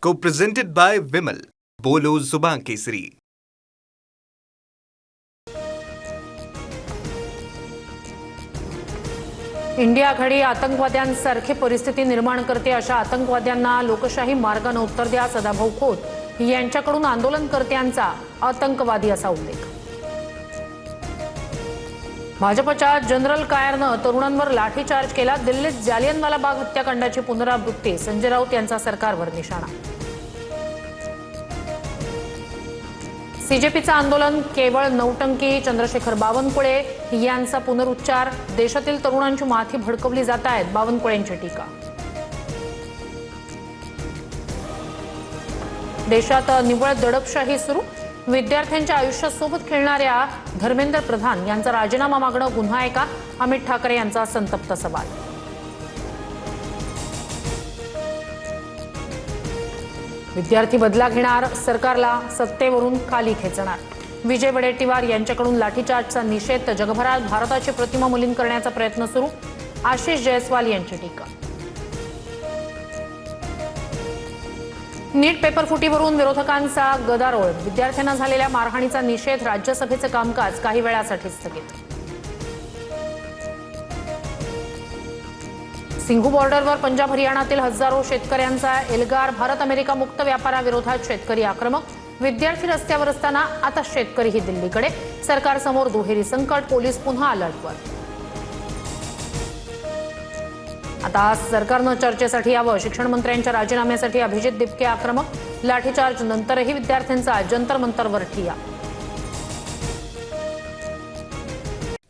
Co-presented by Vimal. बोलो जुबान केसरी. India आघाडी आतंकवाद्यांसारखी परिस्थिती निर्माण करते. अशा आतंकवाद्यांना लोकशाही मार्गाने उत्तर द्या. सदाभाऊ खोत यांच्याकडून आंदोलनकर्त्यांचा आतंकवादी असा उल्लेख. भाजपच्या जनरल कायरनं तरुणांवर लाठीचार्ज केला. दिल्लीत जालियनवाला बाग हत्याकांडाची पुनरावृत्ती. संजय राऊत यांचा सरकारवर निशाणा. सीजेपीचं आंदोलन केवळ नौटंकी. चंद्रशेखर बावनकुळे यांचा पुनरुच्चार. देशातील तरुणांची माथी भडकवली जात आहेत. बावनकुळेंची टीका. देशात निव्वळ दडपशाही सुरू. विद्यार्थ्यांच्या आयुष्यासोबत खेळणाऱ्या धर्मेंद्र प्रधान यांचा राजीनामा मागणं गुन्हा आहे का? अमित ठाकरे यांचा संतप्त सवाल. विद्यार्थी बदला घेणार. सरकारला सत्तेवरून खाली खेचणार. विजय वडेट्टीवार यांच्याकडून लाठीचार्जचा निषेध. जगभरात भारताची प्रतिमा मलिन करण्याचा प्रयत्न सुरू. आशिष जयस्वाल यांची टीका. नीट पेपर फुटीवरून विरोधकांचा गदारोळ. विद्यार्थ्यांना झालेल्या मारहाणीचा निषेध. राज्यसभेचं कामकाज काही वेळासाठी स्थगित. सिंघू बॉर्डरवर पंजाब हरियाणातील हजारो शेतकऱ्यांचा एल्गार. भारत अमेरिका मुक्त व्यापाराविरोधात शेतकरी आक्रमक. विद्यार्थी रस्त्यावर असताना आता शेतकरीही दिल्लीकडे. सरकारसमोर दुहेरी संकट. पोलीस पुन्हा अलर्टवर. आता सरकारनं चर्चेसाठी यावं. शिक्षण मंत्र्यांच्या राजीनाम्यासाठी अभिजित दिपके आक्रमक. लाठीचार्ज नंतरही विद्यार्थ्यांचा जंतर मंतरवर ठिय्या.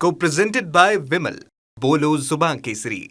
Co-presented by Vimal. बोलो जुबान केसरी.